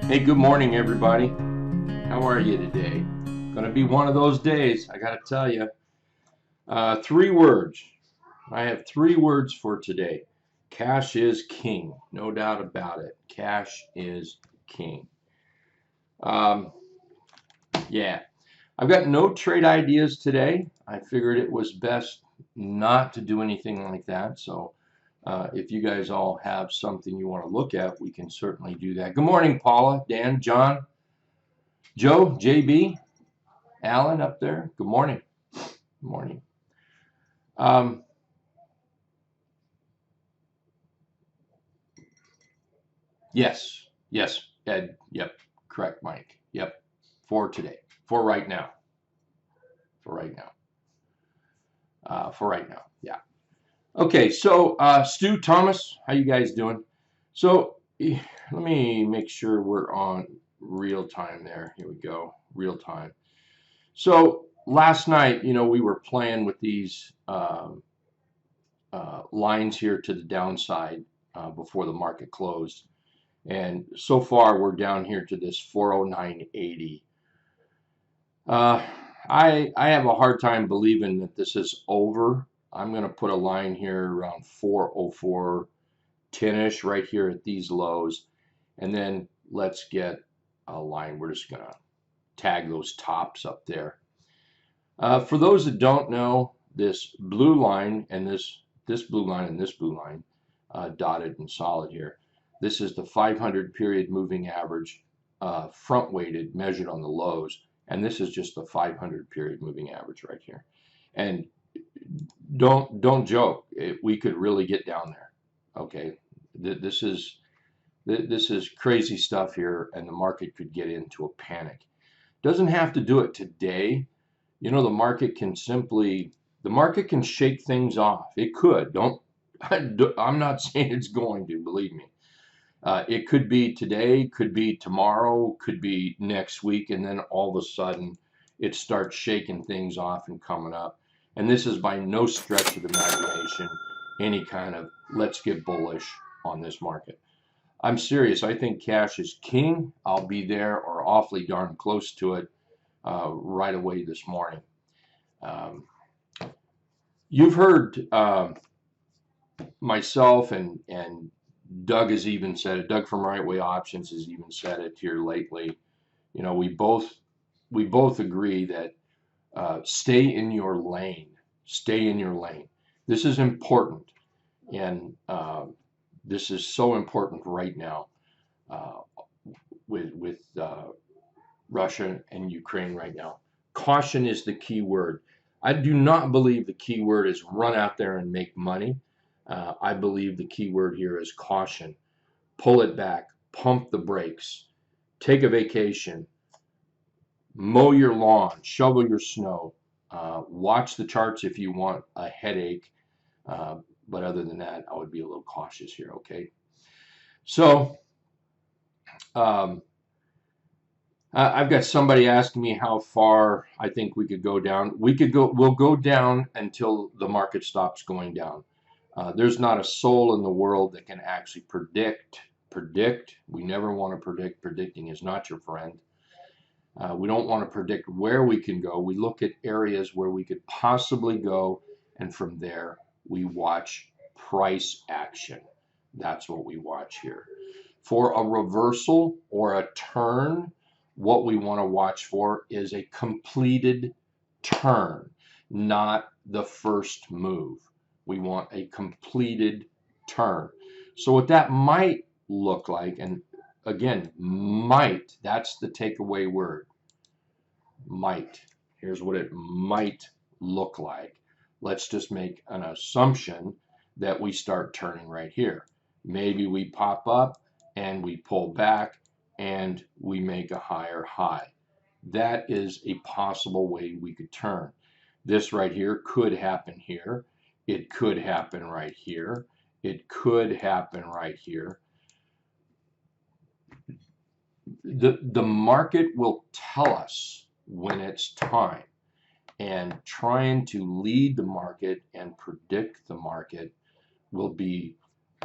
Hey, good morning, everybody. How are you today? Gonna be one of those days, I gotta tell you. 3 words. I have 3 words for today. Cash is king, no doubt about it. Cash is king. Um, yeah, I've got no trade ideas today. I figured it was best not to do anything like that. So if you guys all have something you want to look at, we can certainly do that. Good morning, Paula, Dan, John, Joe, JB. Alan up there, good morning. Good morning. Um, yes, Ed, yep, correct, Mike. Yep, for today, for right now, for right now, for right now, yeah. Okay, so Stu, Thomas, how you guys doing? So let me make sure we're on real time there. Here we go, real time. So last night, we were playing with these lines here to the downside before the market closed. And so far, we're down here to this 409.80. I have a hard time believing that this is over. I'm going to put a line here around 404.10ish right here at these lows. And then let's get a line. We're just going to tag those tops up there. For those that don't know, this blue line and this blue line and this blue line dotted and solid here. This is the 500 period moving average, front weighted, measured on the lows, and this is just the 500 period moving average right here. And don't joke, we could really get down there. Okay, this is crazy stuff here, and the market could get into a panic. Doesn't have to do it today. The market can shake things off. It could. I'm not saying it's going to, believe me. It could be today, could be tomorrow, could be next week, and then all of a sudden it starts shaking things off and coming up. And this is by no stretch of the imagination any kind of let's get bullish on this market. I'm serious. I think cash is king. I'll be there or awfully darn close to it right away this morning. You've heard myself and Doug has even said it. Doug from Right Way Options has even said it here lately. We both agree that stay in your lane. Stay in your lane. This is important, and this is so important right now with Russia and Ukraine right now. Caution is the key word. I do not believe the key word is run out there and make money. I believe the key word here is caution. Pull it back, pump the brakes, take a vacation, mow your lawn, shovel your snow, watch the charts if you want a headache. But other than that, I would be a little cautious here, okay? So, I've got somebody asking me how far I think we could go down. We'll go down until the market stops going down. There's not a soul in the world that can actually predict. We never want to predict. Predicting is not your friend. We don't want to predict where we can go. We look at areas where we could possibly go, and from there we watch price action. That's what we watch here. For a reversal or a turn, what we want to watch for is a completed turn, not the first move. We want a completed turn. So what that might look like, and again, might, that's the takeaway word, might. Here's what it might look like. Let's just make an assumption that we start turning right here. Maybe we pop up and we pull back and we make a higher high. That is a possible way we could turn. This right here could happen here. It could happen right here. It could happen right here. The market will tell us when it's time. And trying to lead the market and predict the market will be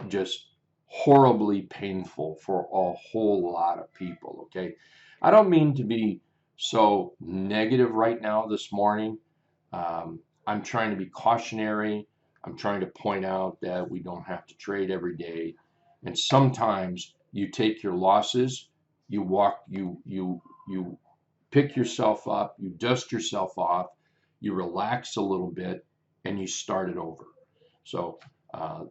just horribly painful for a whole lot of people, okay? I don't mean to be so negative right now this morning. I'm trying to be cautionary. I'm trying to point out that we don't have to trade every day. And sometimes you take your losses, you pick yourself up, you dust yourself off, you relax a little bit, and you start it over. So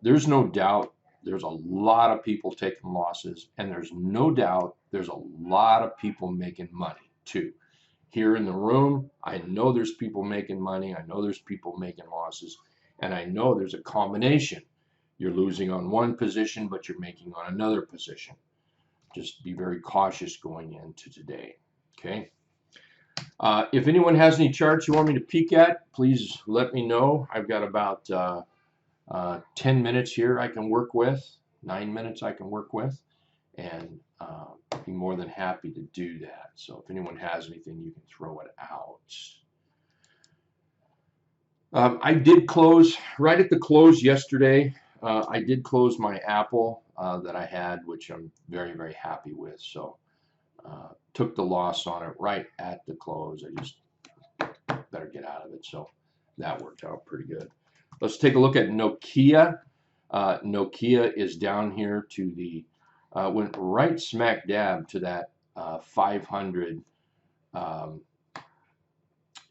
there's no doubt there's a lot of people taking losses, and there's no doubt there's a lot of people making money too. Here in the room, I know there's people making money, I know there's people making losses, and I know there's a combination. You're losing on one position, but you're making on another position. Just be very cautious going into today, okay? If anyone has any charts you want me to peek at, please let me know. I've got about 10 minutes here I can work with, 9 minutes I can work with, and be more than happy to do that. So if anyone has anything, you can throw it out. I did close right at the close yesterday. I did close my Apple that I had, which I'm very, very happy with. So took the loss on it right at the close. I just better get out of it. So that worked out pretty good. Let's take a look at Nokia. Nokia is down here to the, went right smack dab to that 500.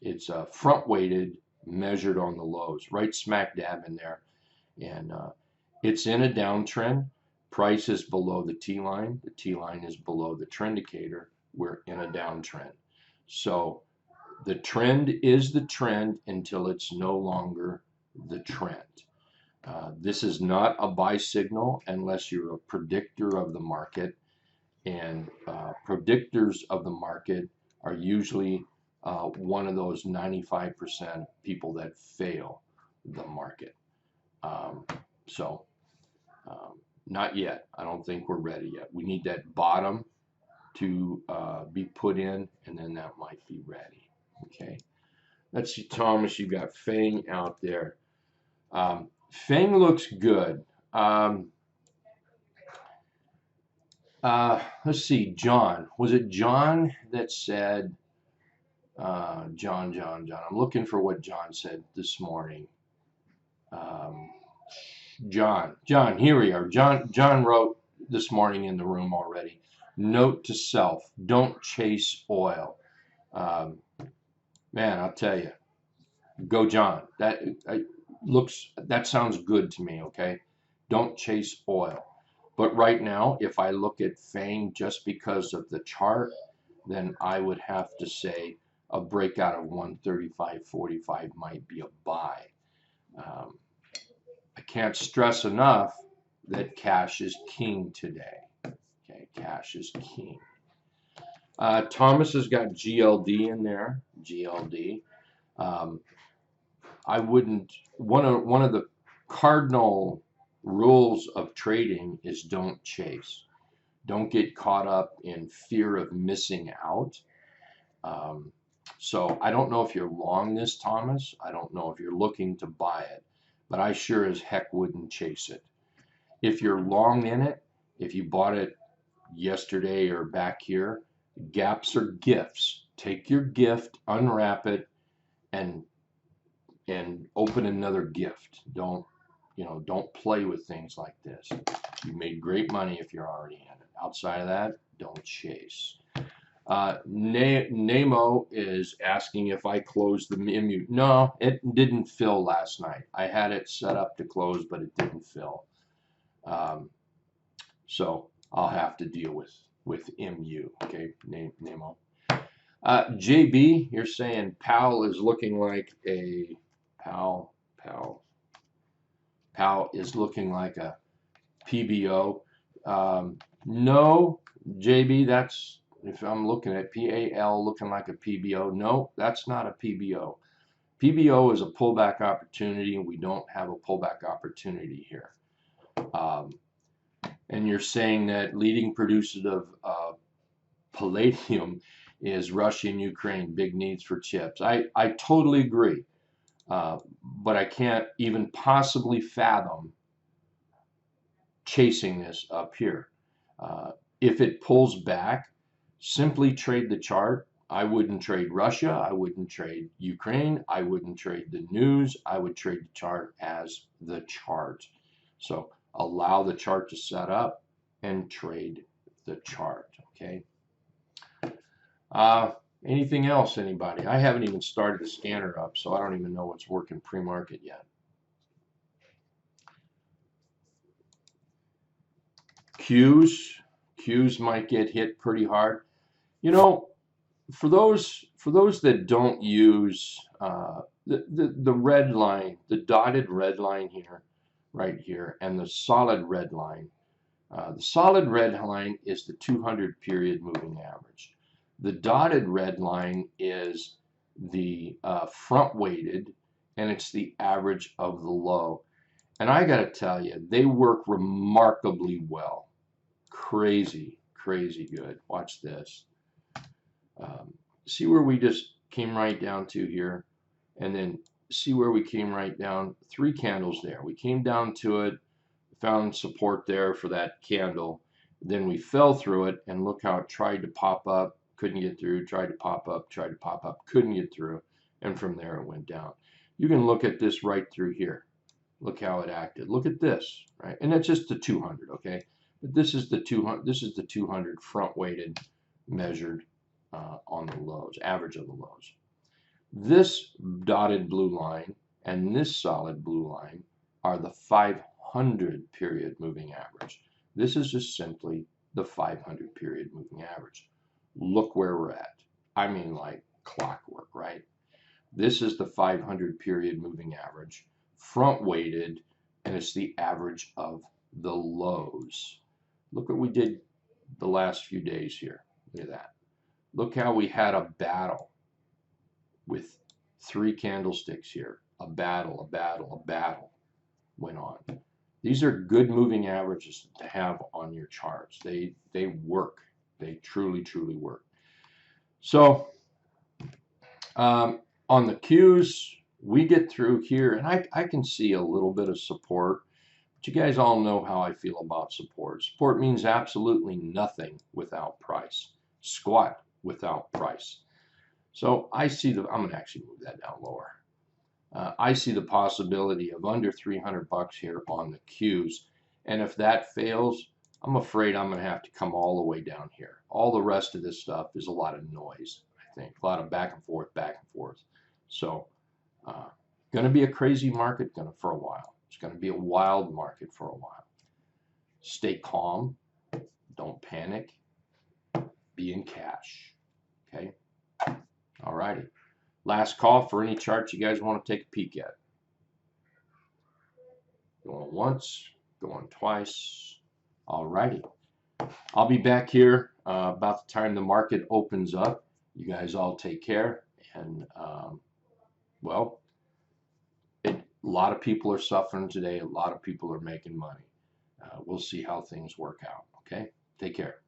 It's front weighted, measured on the lows, right smack dab in there. And it's in a downtrend. Price is below the T line. The T line is below the Trendicator. We're in a downtrend. So the trend is the trend until it's no longer the trend. This is not a buy signal unless you're a predictor of the market, and predictors of the market are usually one of those 95% people that fail the market. So not yet. I don't think we're ready yet. We need that bottom to be put in, and then that might be ready. Okay. Let's see, Thomas, you got Fang out there. Fang looks good. Let's see, John. Was it John that said, John. I'm looking for what John said this morning. John, here we are. John wrote this morning in the room already. Note to self, don't chase oil. Man, I'll tell you, go John. That sounds good to me, okay? Don't chase oil. But right now, if I look at Fang just because of the chart, then I would have to say a breakout of 135.45 might be a buy. I can't stress enough that cash is king today. Okay, cash is king. Thomas has got GLD in there. GLD. I wouldn't. One of the cardinal rules of trading is don't chase. Don't get caught up in fear of missing out. So I don't know if you're long this, Thomas. I don't know if you're looking to buy it, but I sure as heck wouldn't chase it. If you're long in it, if you bought it yesterday or back here, gaps are gifts. Take your gift, unwrap it, and open another gift. Don't play with things like this. You made great money if you're already in it. Outside of that, don't chase. Nemo is asking if I closed the MU. No, it didn't fill last night. I had it set up to close, but it didn't fill. So I'll have to deal with MU. Okay, Nemo. JB, you're saying Powell is looking like a Powell is looking like a PBO. No, JB, that's if I'm looking at PAL looking like a PBO. No, that's not a PBO. PBO is a pullback opportunity, and we don't have a pullback opportunity here. And you're saying that leading producer of palladium is Russia and Ukraine, big needs for chips. I totally agree. But I can't even possibly fathom chasing this up here. If it pulls back, simply trade the chart. I wouldn't trade Russia. I wouldn't trade Ukraine. I wouldn't trade the news. I would trade the chart as the chart. So allow the chart to set up and trade the chart. Okay. Anything else, anybody? I haven't even started the scanner up, so I don't even know what's working pre-market yet. Qs might get hit pretty hard. You know, for those that don't use the red line, the dotted red line here, right here, and the solid red line. The solid red line is the 200 period moving average. The dotted red line is the front weighted, and it's the average of the low. And I got to tell you, they work remarkably well. Crazy, crazy good. Watch this. See where we just came right down to here, and then see where we came right down. 3 candles there. We came down to it, found support there for that candle. Then we fell through it, and look how it tried to pop up, couldn't get through, tried to pop up, couldn't get through, and from there it went down. You can look at this right through here. Look how it acted. Look at this, right? And that's just the 200, okay? But this is the 200. This is the 200 front weighted, measured on the lows, average of the lows. This dotted blue line and this solid blue line are the 500 period moving average. This is just simply the 500 period moving average. Look where we're at. I mean, like clockwork, right? This is the 500 period moving average, front weighted, and it's the average of the lows. Look what we did the last few days here. Look at that. Look how we had a battle with 3 candlesticks here. A battle went on. These are good moving averages to have on your charts. They work. They truly work. So on the Qs, we get through here, and I can see a little bit of support. But you guys all know how I feel about support. Support means absolutely nothing without price. Squat without price. So I see I'm going to actually move that down lower. I see the possibility of under 300 bucks here on the Qs. And if that fails, I'm afraid I'm going to have to come all the way down here. All the rest of this stuff is a lot of noise, I think. A lot of back and forth. So going to be a crazy market for a while. It's going to be a wild market for a while. Stay calm. Don't panic. Be in cash. Okay. All righty. Last call for any charts you guys want to take a peek at. Going once, going twice. All righty. I'll be back here about the time the market opens up. You guys all take care. And, well, a lot of people are suffering today. A lot of people are making money. We'll see how things work out. Okay? Take care.